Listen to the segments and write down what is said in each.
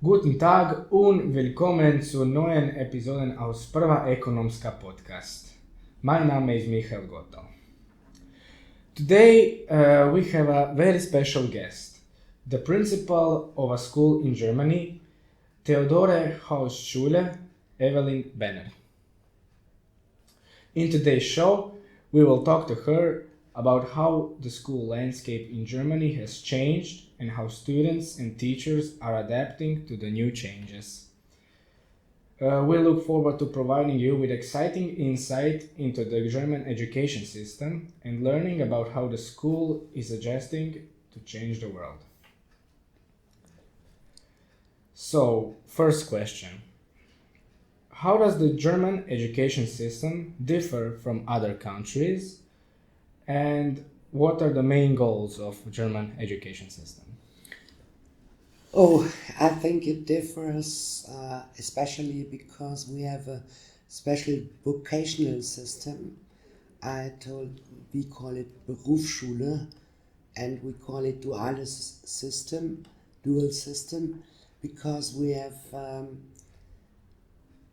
Guten Tag und willkommen zur neuen Episode aus PRVA EKONOMSKA podcast. My name is Michael Gotto. Today we have a very special guest, the principal of a school in Germany, Theodore Hausschule, Evelyn Benner. In today's show, we will talk to her about how the school landscape in Germany has changed and how students and teachers are adapting to the new changes. We look forward to providing you with exciting insight into the German education system and learning about how the school is adjusting to change the world. So, first question. How does the German education system differ from other countries? And what are the main goals of German education system? I think it differs, especially because we have a special vocational system. We call it Berufsschule, and we call it dual system, because we have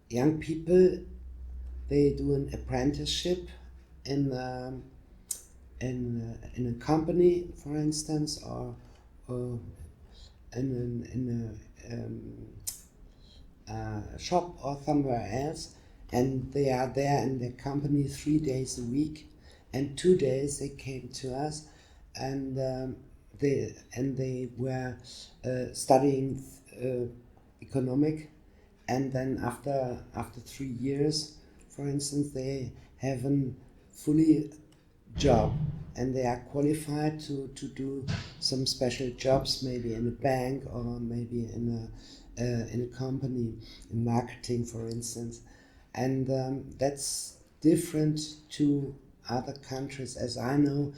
young people. They do an apprenticeship in a company, for instance, or in a shop or somewhere else, and they are there in the company 3 days a week, and 2 days they came to us, and they were studying economic, and then after 3 years, for instance, they have a fully job, and they are qualified to do some special jobs, maybe in a bank or maybe in a company, in marketing, for instance. And that's different to other countries. As I know,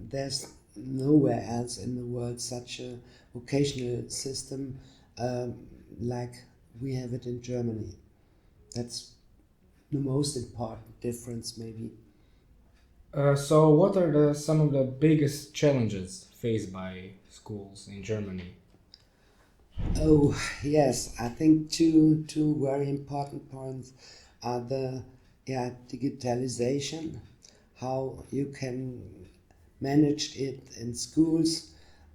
there's nowhere else in the world such a vocational system like we have it in Germany. That's the most important difference, maybe. So what are some of the biggest challenges faced by schools in Germany? Oh, yes, I think two very important points are the digitalization, how you can manage it in schools.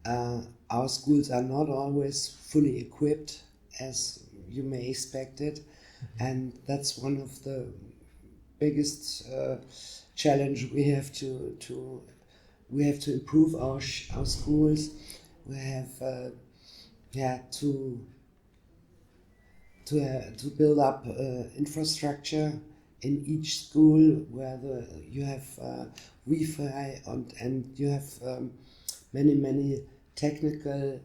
Our schools are not always fully equipped as you may expect it, and that's one of the biggest challenge. We have to improve our schools. We have to build up infrastructure in each school where you have Wi-Fi and you have many technical.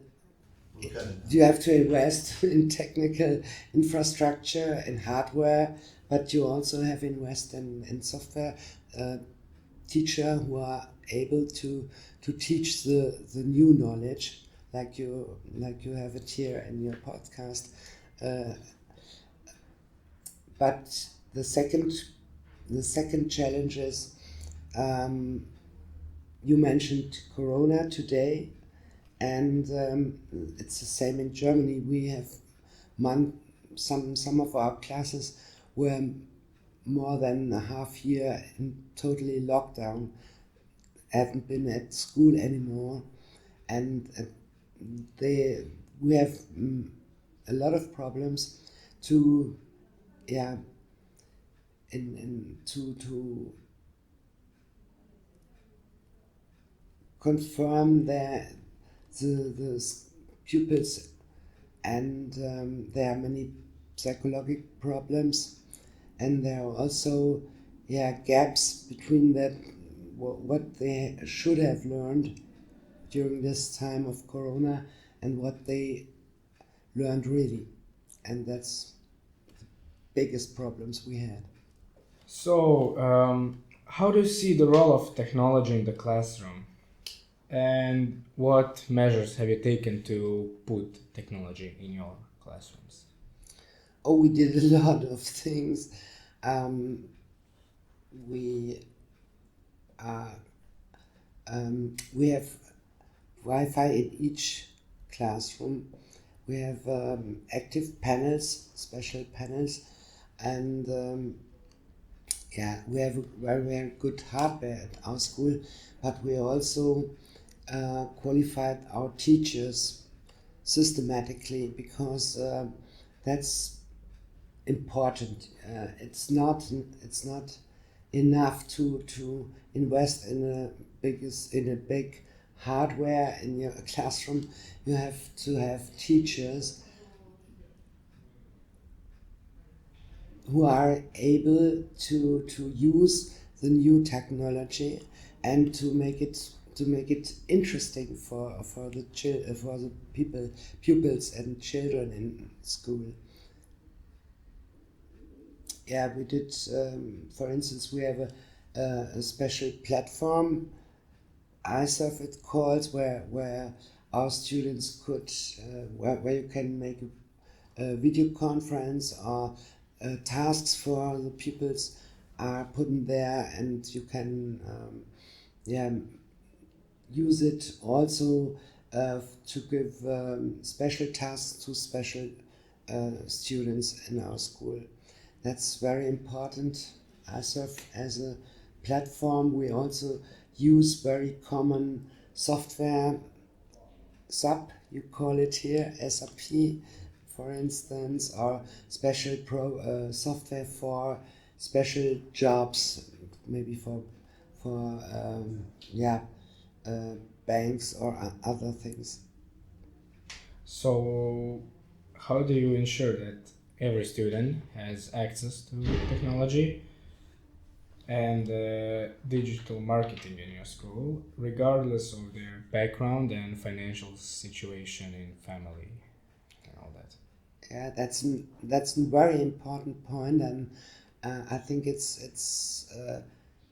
You have to invest in technical infrastructure and hardware, but you also have to invest in software. Teacher who are able to teach the new knowledge, like you have it here in your podcast. But the second challenge is, you mentioned Corona today, and it's the same in Germany. We have some of our classes were more than a half year in totally lockdown, haven't been at school anymore, and we have a lot of problems to confirm the pupils, and there are many psychological problems, and there are also gaps between what they should have learned during this time of Corona and what they learned really, and that's the biggest problems we had. So how do you see the role of technology in the classroom, and what measures have you taken to put technology in your classrooms? We did a lot of things. We have Wi-Fi in each classroom, We have active panels, special panels, and we have a very, very good hardware at our school, but we also qualified our teachers systematically, because that's important. It's not enough to invest in a big hardware in your classroom. You have to have teachers who are able to use the new technology and to make it interesting for the pupils and children in school. Yeah, we did. For instance, we have a special platform, izazovi it calls, where our students could where you can make a video conference, or tasks for the pupils are put in there, and you can use it also to give special tasks to special students in our school. That's very important. izazovi as a platform, we also use very common software, SAP, you call it here, SAP, for instance, or special software for special jobs, maybe for banks or other things. So, how do you ensure that every student has access to technology and digital marketing in your school, regardless of their background and financial situation in family and all that? Yeah, that's a very important point, and I think it's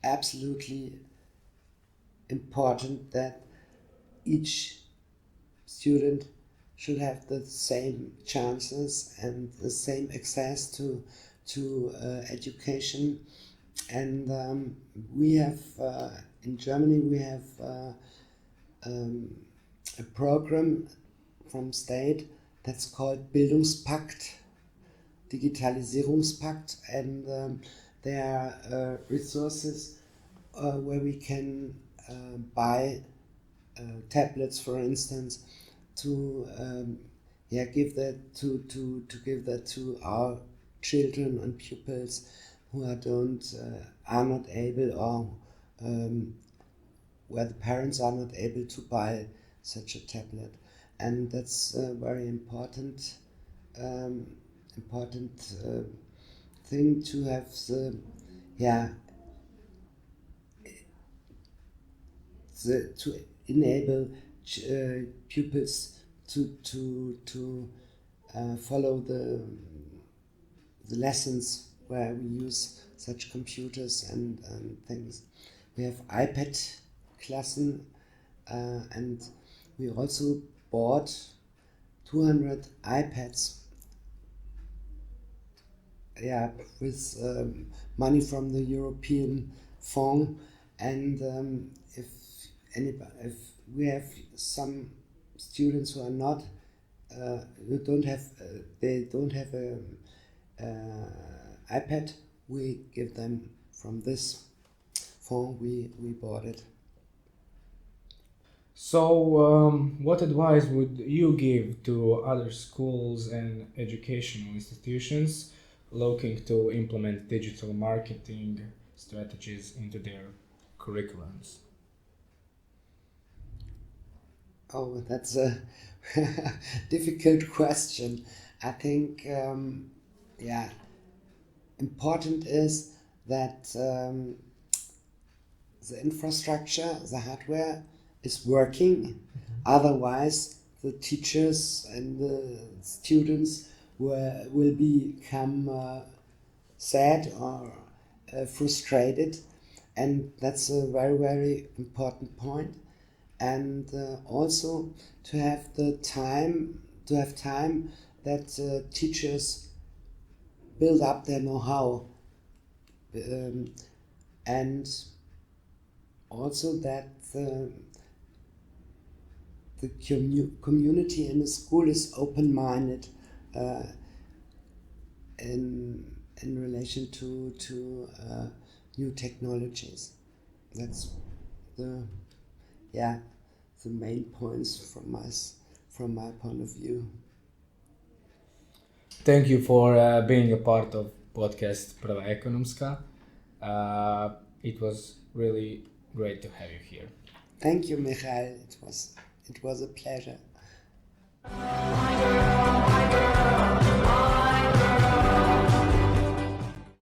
absolutely important that each student should have the same chances and the same access to education. And we have in Germany we have a program from state that's called Bildungspakt, Digitalisierungspakt, and there are resources where we can buy tablets, for instance, to give that to our children and pupils who are not able, or where the parents are not able to buy such a tablet. And that's a very important thing, to have to enable pupils to follow the lessons where we use such computers and things. We have iPad Klassen, and we also bought 200 iPads with money from the European Fund. And if we have some students who are not they don't have a iPad, we give them from this phone. We bought it. So, what advice would you give to other schools and educational institutions looking to implement digital marketing strategies into their curriculums? Oh, that's a difficult question. I think, important is that the infrastructure, the hardware is working. Otherwise, the teachers and the students will become sad or frustrated, and that's a very, very important point. And also to have time that teachers build up their know-how, and also that the community in the school is open-minded in relation to new technologies. That's the main points from my point of view. Thank you for being a part of podcast Prva Ekonomska. It was really great to have you here. Thank you, Michael. It was a pleasure.